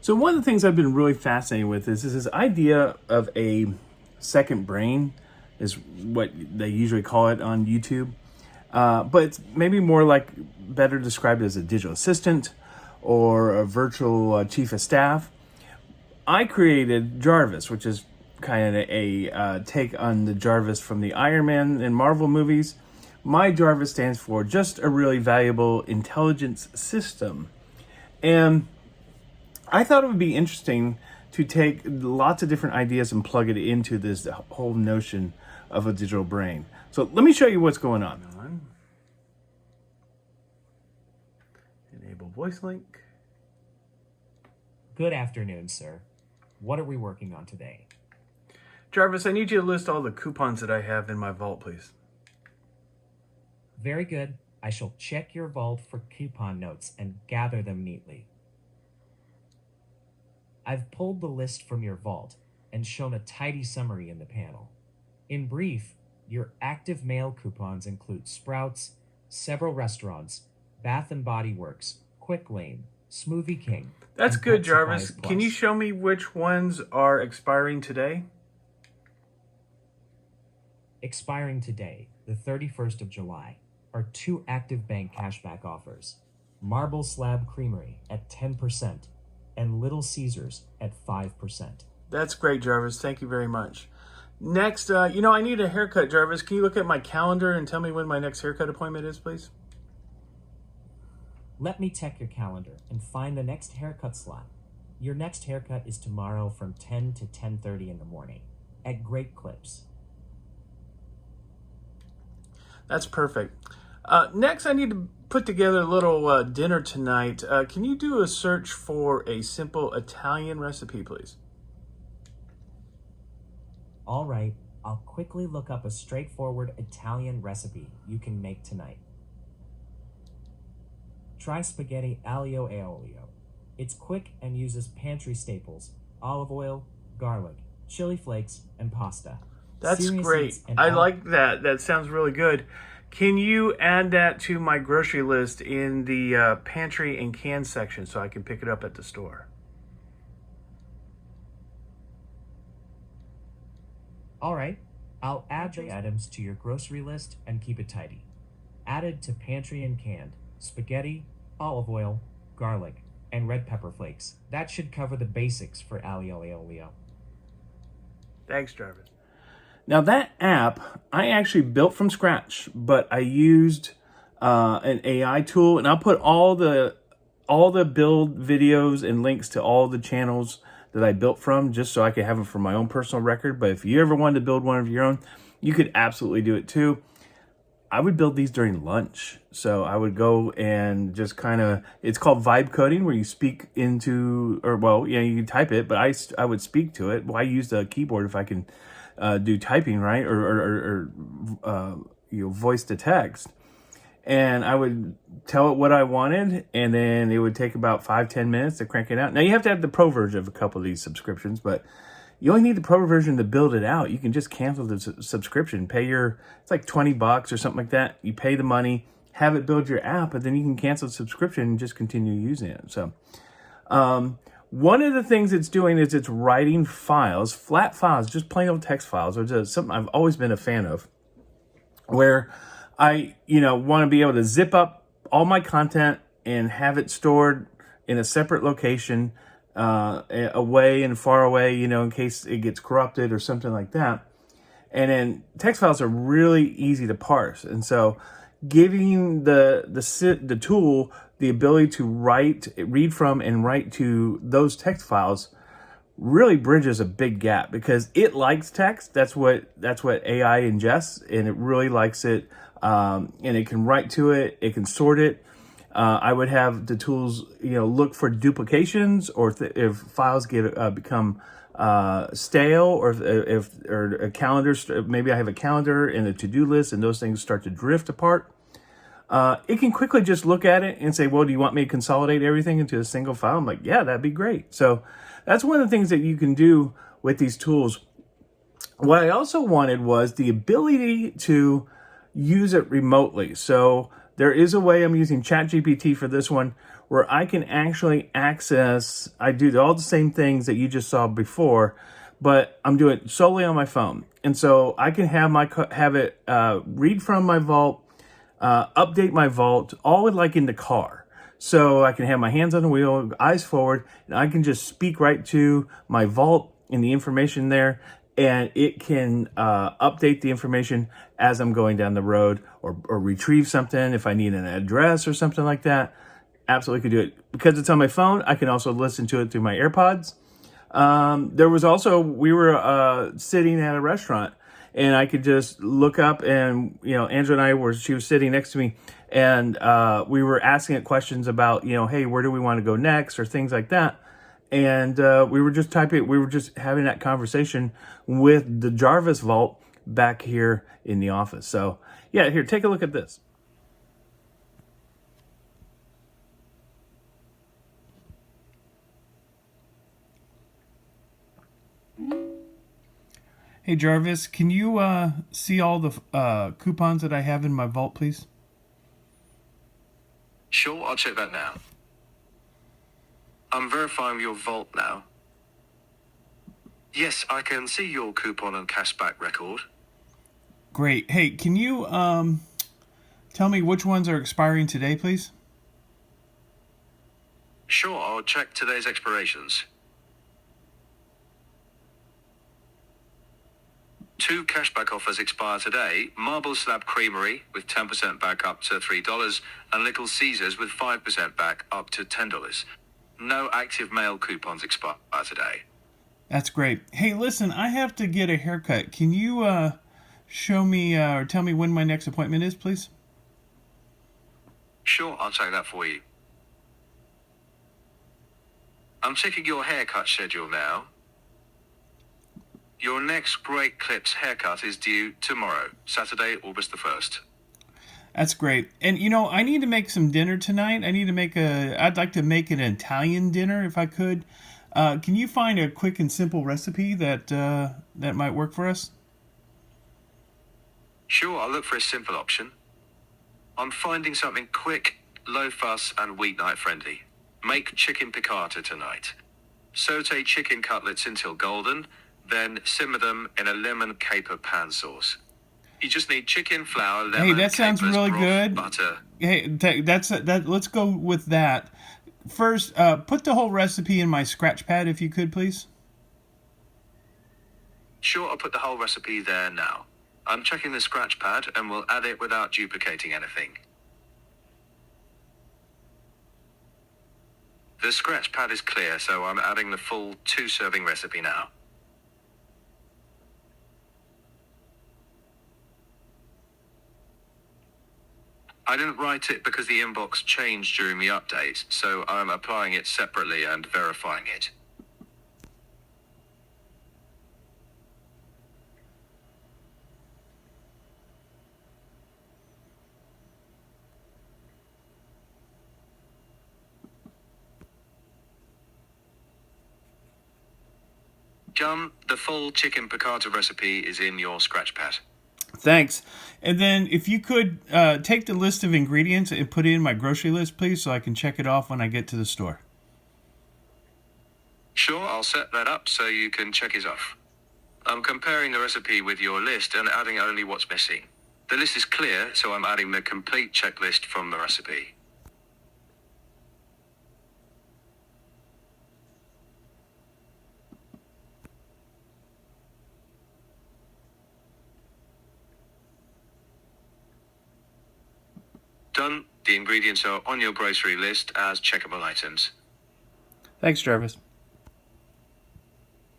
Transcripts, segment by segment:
So one of the things I've been really fascinated with is this idea of a second brain, is what they usually call it on YouTube. But it's maybe more like better described as a digital assistant or a virtual chief of staff. I created Jarvis, which is kind of a take on the Jarvis from the Iron Man and Marvel movies. My Jarvis stands for just a really valuable intelligence system. And I thought it would be interesting to take lots of different ideas and plug it into this whole notion of a digital brain. So let me show you what's going on. Enable voice link. Good afternoon, sir. What are we working on today? Jarvis, I need you to list all the coupons that I have in my vault, please. Very good. I shall check your vault for coupon notes and gather them neatly. I've pulled the list from your vault and shown a tidy summary in the panel. In brief, your active mail coupons include Sprouts, several restaurants, Bath & Body Works, Quick Lane, Smoothie King. That's good, Jarvis. Can you show me which ones are expiring today? Expiring today, the 31st of July, are 2 active bank cashback offers. Marble Slab Creamery at 10% and Little Caesars at 5%. That's great, Jarvis. Thank you very much. Next, I need a haircut, Jarvis. Can you look at my calendar and tell me when my next haircut appointment is, please? Let me check your calendar and find the next haircut slot. Your next haircut is tomorrow from 10 to 10:30 in the morning at Great Clips. That's perfect. Next, I need to put together a little dinner tonight. Can you do a search for a simple Italian recipe, please? All right, I'll quickly look up a straightforward Italian recipe you can make tonight. Try spaghetti aglio e olio. It's quick and uses pantry staples, olive oil, garlic, chili flakes, and pasta. That's great. I like that. That sounds really good. Can you add that to my grocery list in the pantry and can section so I can pick it up at the store? All right, I'll add the items to your grocery list and keep it tidy. Added to pantry and canned, spaghetti, olive oil, garlic, and red pepper flakes. That should cover the basics for aglio e olio. Thanks, Jarvis. Now that app, I actually built from scratch, but I used an AI tool, and I'll put all the build videos and links to all the channels that I built from, just so I could have them for my own personal record. But if you ever wanted to build one of your own, you could absolutely do it too. I would build these during lunch. So I would go and just it's called vibe coding, where you speak into, you can type it, but I would speak to it. Well, I use the keyboard if I can do typing, right? Or voice to text. And I would tell it what I wanted, and then it would take about 5-10 minutes to crank it out. Now you have to have the pro version of a couple of these subscriptions, but you only need the pro version to build it out. You can just cancel the subscription, it's like $20 or something like that. You pay the money, have it build your app, but then you can cancel the subscription and just continue using it. So one of the things it's doing is it's writing files, flat files, just plain old text files, which is something I've always been a fan of, where I, want to be able to zip up all my content and have it stored in a separate location, away and far away, in case it gets corrupted or something like that. And then text files are really easy to parse. And so giving the tool the ability to read from and write to those text files really bridges a big gap, because it likes text. That's what AI ingests, and it really likes it. And it can write to it. It can sort it. I would have the tools, look for duplications, or if files become stale, or if a calendar, maybe I have a calendar and a to-do list, and those things start to drift apart. It can quickly just look at it and say, well, do you want me to consolidate everything into a single file? I'm like, yeah, that'd be great. So that's one of the things that you can do with these tools. What I also wanted was the ability to use it remotely. So there is a way, I'm using ChatGPT for this one, where I can actually access, I do all the same things that you just saw before, but I'm doing it solely on my phone. And so I can have it read from my vault, update my vault, all like in the car. So I can have my hands on the wheel, eyes forward, and I can just speak right to my vault and the information there, and it can update the information as I'm going down the road, or retrieve something if I need an address or something like that. Absolutely could do it. Because it's on my phone, I can also listen to it through my AirPods. There was also, we were sitting at a restaurant, and I could just look up, and Angela and I she was sitting next to me, and we were asking it questions about, hey, where do we want to go next, or things like that. And we were just having that conversation with the Jarvis Vault back here in the office. So yeah, here, take a look at this. Hey Jarvis, can you see all the coupons that I have in my vault, please? Sure, I'll check that now. I'm verifying your vault now. Yes, I can see your coupon and cashback record. Great. Hey, can you tell me which ones are expiring today, please? Sure, I'll check today's expirations. 2 cashback offers expire today: Marble Slab Creamery with 10% back up to $3, and Little Caesars with 5% back up to $10. No active mail coupons expire today. That's great. Hey, listen, I have to get a haircut. Can you show me or tell me when my next appointment is, please? Sure, I'll check that for you. I'm checking your haircut schedule now. Your next Great Clips haircut is due tomorrow, Saturday, August the 1st. That's great. And I need to make some dinner tonight. I'd like to make an Italian dinner if I could. Can you find a quick and simple recipe that might work for us? Sure, I'll look for a simple option. I'm finding something quick, low fuss, and weeknight friendly. Make chicken piccata tonight. Saute chicken cutlets until golden, then simmer them in a lemon caper pan sauce. You just need chicken, flour, lemon, hey, that sounds capers, really broth, good. butter. Hey, that. Let's go with that. First, put the whole recipe in my Scratchpad, if you could, please. Sure, I'll put the whole recipe there now. I'm checking the Scratchpad, and we'll add it without duplicating anything. The Scratchpad is clear, so I'm adding the full 2-serving recipe now. I didn't write it because the inbox changed during the update, so I'm applying it separately and verifying it. Done. The full chicken piccata recipe is in your Scratchpad. Thanks. And then if you could take the list of ingredients and put it in my grocery list, please, so I can check it off when I get to the store. Sure, I'll set that up so you can check it off. I'm comparing the recipe with your list and adding only what's missing. The list is clear, so I'm adding the complete checklist from the recipe. Done. The ingredients are on your grocery list as checkable items. Thanks, Jarvis.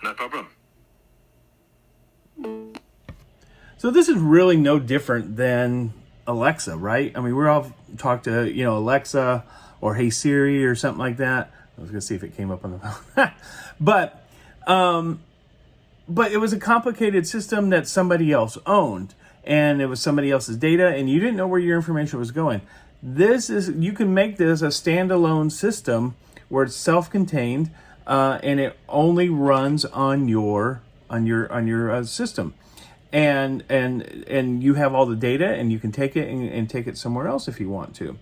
No problem. So this is really no different than Alexa, right? I mean, we're all talk to, Alexa or Hey Siri or something like that. I was going to see if it came up on the phone. But it was a complicated system that somebody else owned, and it was somebody else's data, and you didn't know where your information was going. You can make this a standalone system where it's self-contained, and it only runs on your system. and you have all the data, and you can take it and take it somewhere else if you want to.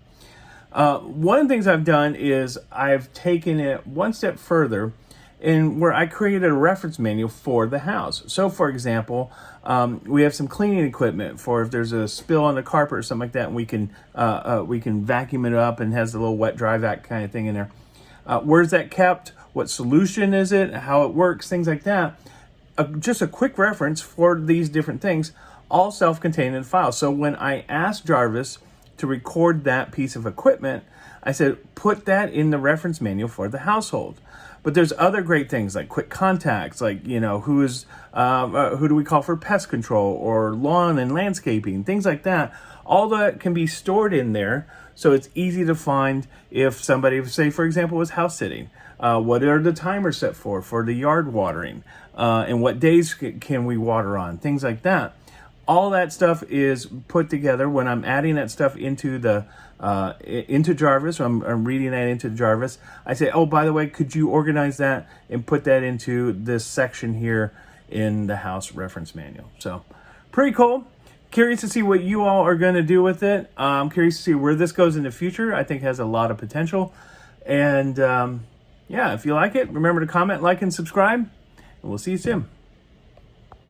One of the things I've done is I've taken it one step further in where I created a reference manual for the house. So for example, we have some cleaning equipment for if there's a spill on the carpet or something like that, and we can vacuum it up and has a little wet dry vac kind of thing in there. Where's that kept? What solution is it? How it works? Things like that. Just a quick reference for these different things, all self-contained in the file. So when I asked Jarvis to record that piece of equipment, I said, put that in the reference manual for the household. But there's other great things like quick contacts, like, you know, who do we call for pest control or lawn and landscaping, things like that. All that can be stored in there, so it's easy to find if somebody, say for example, was house sitting. What are the timers set for the yard watering, and what days can we water on, things like that. All that stuff is put together when I'm adding that stuff into the into Jarvis. I'm reading that into Jarvis. I say, oh, by the way, could you organize that and put that into this section here in the house reference manual? So pretty cool. Curious to see what you all are going to do with it. I'm curious to see where this goes in the future. I think it has a lot of potential. And yeah, if you like it, remember to comment, like, and subscribe. And we'll see you soon.